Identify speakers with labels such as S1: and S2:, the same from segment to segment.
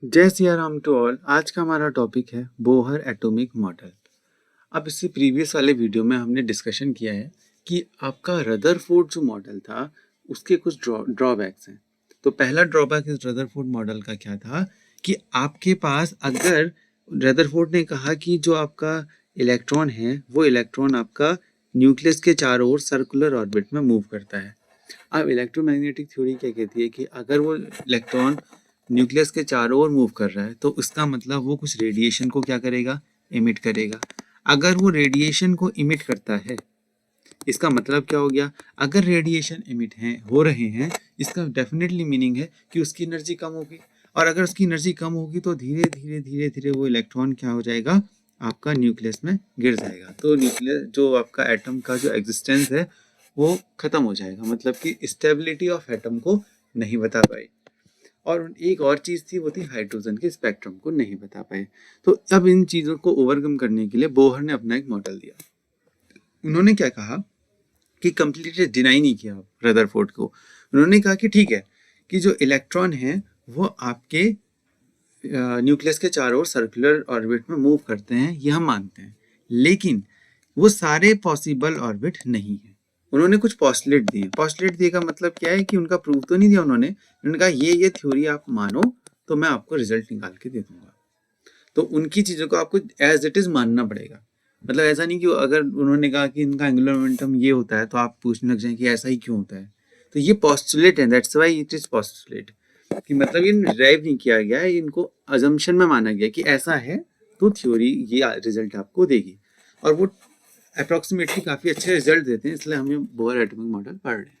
S1: जय Siya Ram to all. आज का हमारा टॉपिक है बोहर एटॉमिक मॉडल। अब इससे प्रीवियस वाले वीडियो में हमने डिस्कशन किया है कि आपका रदरफोर्ड जो मॉडल था उसके कुछ ड्रॉबैक्स हैं। तो पहला ड्रॉबैक इस रदरफोर्ड मॉडल का क्या था कि आपके पास अगर रदरफोर्ड ने कहा कि जो आपका इलेक्ट्रॉन है वो इलेक्ट्रॉन आपका न्यूक्लियस के चारों ओर सर्कुलर ऑर्बिट में मूव करता है। अब इलेक्ट्रोमैग्नेटिक थ्योरी क्या कहती है कि अगर वो इलेक्ट्रॉन न्यूक्लियस के चारों ओर मूव कर रहा है तो उसका मतलब वो कुछ रेडिएशन को क्या करेगा, इमिट करेगा। अगर वो रेडिएशन को इमिट करता है इसका मतलब क्या हो गया, अगर रेडिएशन इमिट हैं हो रहे हैं इसका डेफिनेटली मीनिंग है कि उसकी एनर्जी कम होगी। और अगर उसकी एनर्जी कम होगी तो धीरे धीरे धीरे धीरे वो इलेक्ट्रॉन क्या हो जाएगा, आपका न्यूक्लियस में गिर जाएगा। तो न्यूक्लियस जो आपका एटम का जो एग्जिस्टेंस है वो खत्म हो जाएगा, मतलब कि स्टेबिलिटी ऑफ एटम को नहीं बता पाए। और एक और चीज़ थी वो थी हाइड्रोजन के स्पेक्ट्रम को नहीं बता पाए। तो अब इन चीज़ों को ओवरकम करने के लिए बोहर ने अपना एक मॉडल दिया। उन्होंने क्या कहा कि कंप्लीटली डिनाई नहीं किया रदरफोर्ड को। उन्होंने कहा कि ठीक है कि जो इलेक्ट्रॉन है वो आपके न्यूक्लियस के चारों ओर सर्कुलर ऑर्बिट में मूव करते हैं, ये हम मानते हैं, लेकिन वो सारे पॉसिबल ऑर्बिट नहीं है। उन्होंने कुछ पॉस्टुलेट दिए। पॉस्टुलेट दिए का मतलब क्या है कि उनका प्रूफ तो नहीं दिया उन्होंने कहा ये थ्योरी आप मानो तो मैं आपको रिजल्ट निकाल के दे दूंगा। तो उनकी चीज़ों को आपको एज इट इज़ मानना पड़ेगा। मतलब ऐसा नहीं कि अगर उन्होंने कहा कि इनका एंगुलर मोमेंटम ये होता है तो आप पूछने लग जाए कि ऐसा ही क्यों होता है। तो ये पॉस्टुलेट है, that's why it is postulate, कि मतलब ये डिराइव नहीं किया गया है, इनको अजम्पशन में माना गया कि ऐसा है तो थ्योरी ये रिजल्ट आपको देगी। और वो अप्रॉक्सीमेटली काफ़ी अच्छे रिजल्ट देते हैं, इसलिए हम ये बोहर एटॉमिक मॉडल पढ़ रहे हैं।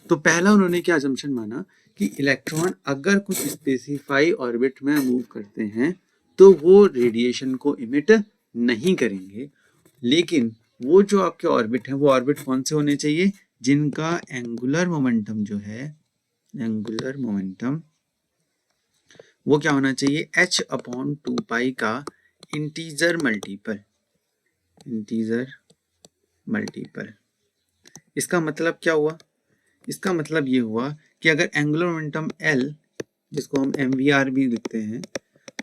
S1: तो पहला उन्होंने क्या अजम्पशन माना कि इलेक्ट्रॉन अगर कुछ स्पेसिफाई ऑर्बिट में मूव करते हैं तो वो रेडिएशन को इमिट नहीं करेंगे, लेकिन वो जो आपके ऑर्बिट हैं वो ऑर्बिट कौन से होने चाहिए, जिनका एंगुलर मोमेंटम जो है, एंगुलर मोमेंटम वो क्या होना चाहिए, h/2 का इंटीजर मल्टीपल, इंटीजर मल्टीपल। इसका मतलब क्या हुआ, इसका मतलब ये हुआ कि अगर एंगुलर मोमेंटम L, जिसको हम MVR भी लिखते हैं,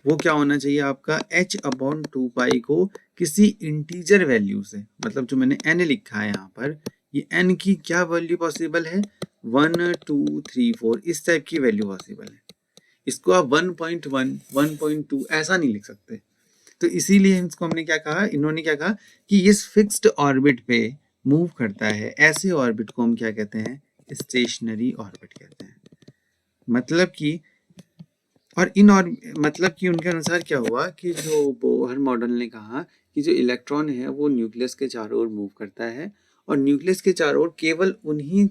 S1: वो क्या होना चाहिए आपका h/2 को किसी इंटीजर वैल्यू से, मतलब जो मैंने n लिखा है यहाँ पर, ये n की क्या वैल्यू पॉसिबल है, 1 2 3 4 इस टाइप की वैल्यू पॉसिबल है। इसको आप 1.1 1.2 ऐसा नहीं लिख सकते। तो इसीलिए इसको हमने क्या कहा, इन्होंने क्या कहा कि इस फिक्स्ड ऑर्बिट पे मूव करता है, ऐसे ऑर्बिट को हम क्या कहते हैं, स्टेशनरी ऑर्बिट कहते हैं। मतलब कि और इन और मतलब कि उनके अनुसार क्या हुआ कि जो बोहर मॉडल ने कहा कि जो इलेक्ट्रॉन है वो न्यूक्लियस के चारों ओर मूव करता है और न्यूक्लियस के चारों ओर केवल उन्हीं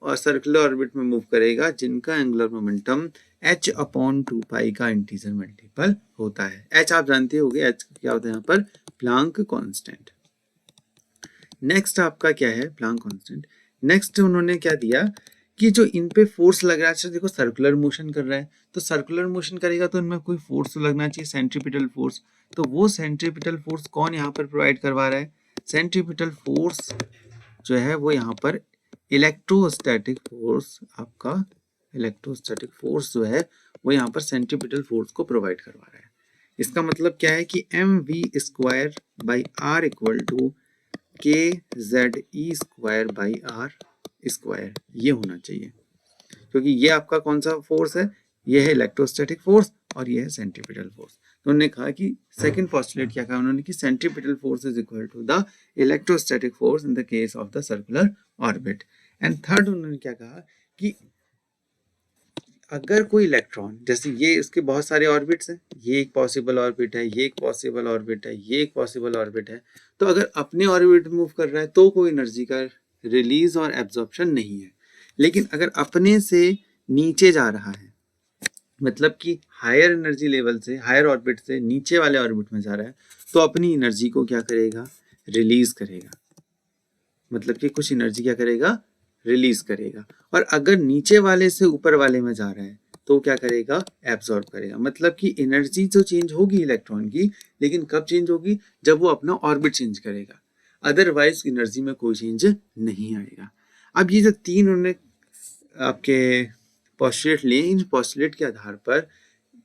S1: और सर्कुलर ऑर्बिट में मूव करेगा जिनका एंगुलर मोमेंटम h/2 का इंटीजर मल्टीपल होता है। h आप जानते होंगे, h क्या होता है यहाँ पर, प्लांक कांस्टेंट। नेक्स्ट आपका क्या है, प्लांक कांस्टेंट। नेक्स्ट उन्होंने क्या दिया कि जो इन पे फोर्स लग रहा है, अच्छा देखो सर्कुलर मोशन कर रहा है तो सर्कुलर मोशन करेगा तो इनमें कोई फोर्स तो लगना चाहिए, सेंट्रीपिटल फोर्स। तो वो सेंट्रीपिटल फोर्स कौन यहाँ पर प्रोवाइड करवा रहा है, सेंट्रीपिटल फोर्स जो है वो यहाँ पर इलेक्ट्रोस्टैटिक फोर्स, आपका इलेक्ट्रोस्टैटिक फोर्स जो है वो यहाँ पर सेंट्रीपिटल फोर्स को प्रोवाइड करवा रहा है। इसका मतलब क्या है कि mv² / r equal to kZe²/r², ये होना चाहिए, क्योंकि ये आपका कौन सा फोर्स है, ये है इलेक्ट्रोस्टैटिक फोर्स और ये है सेंट्रीपिटल फोर्स। तो उन्होंने कहा कि सेकंड पोस्टुलेट क्या कहा उन्होंने कि centripetal force is equal to the electrostatic force in the case of the circular orbit. And third उन्होंने क्या कहा कि अगर कोई इलेक्ट्रॉन, जैसे ये इसके बहुत सारे ऑर्बिट्स हैं, ये एक पॉसिबल ऑर्बिट है, ये एक पॉसिबल ऑर्बिट है, ये एक पॉसिबल ऑर्बिट है, तो अगर अपने ऑर्बिट मूव कर रहा है तो कोई एनर्जी का रिलीज और एब्जॉर्प्शन नहीं है। लेकिन अगर अपने से नीचे जा रहा है, मतलब कि हायर एनर्जी लेवल से, हायर ऑर्बिट से नीचे वाले ऑर्बिट में जा रहा है, तो अपनी एनर्जी को क्या करेगा, रिलीज करेगा। मतलब कि कुछ एनर्जी क्या करेगा, रिलीज करेगा। और अगर नीचे वाले से ऊपर वाले में जा रहा है तो क्या करेगा, एब्जॉर्ब करेगा। मतलब कि एनर्जी तो चेंज होगी इलेक्ट्रॉन की, लेकिन कब चेंज होगी, जब वो अपना ऑर्बिट चेंज करेगा, अदरवाइज एनर्जी में कोई चेंज नहीं आएगा। अब ये जो तीन उन्होंने आपके पोस्टुलेट लिए, इन पोस्टुलेट के आधार पर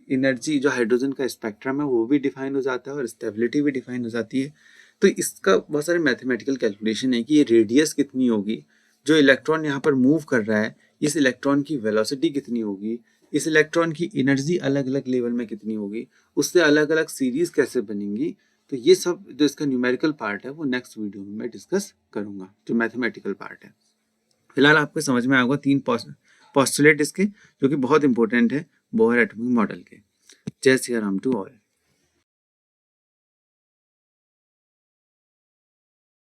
S1: एनर्जी जो हाइड्रोजन का स्पेक्ट्रम है वो भी डिफाइन हो जाता है और स्टेबिलिटी भी डिफाइन हो जाती है। तो इसका बहुत सारे मैथमेटिकल कैलकुलेशन है कि ये रेडियस कितनी होगी, जो इलेक्ट्रॉन यहाँ पर मूव कर रहा है इस इलेक्ट्रॉन की वेलोसिटी कितनी होगी, इस इलेक्ट्रॉन की एनर्जी अलग अलग लेवल में कितनी होगी, उससे अलग अलग सीरीज कैसे बनेंगी। तो ये सब जो इसका न्यूमेरिकल पार्ट है वो नेक्स्ट वीडियो में मैं डिस्कस करूंगा, जो मैथमेटिकल पार्ट है। फिलहाल आपको समझ में आएगा 3 पोस्टुलेट इसके, जो कि बहुत इंपॉर्टेंट है बोहर एटॉमिक मॉडल के। जय सिया राम टू ऑल।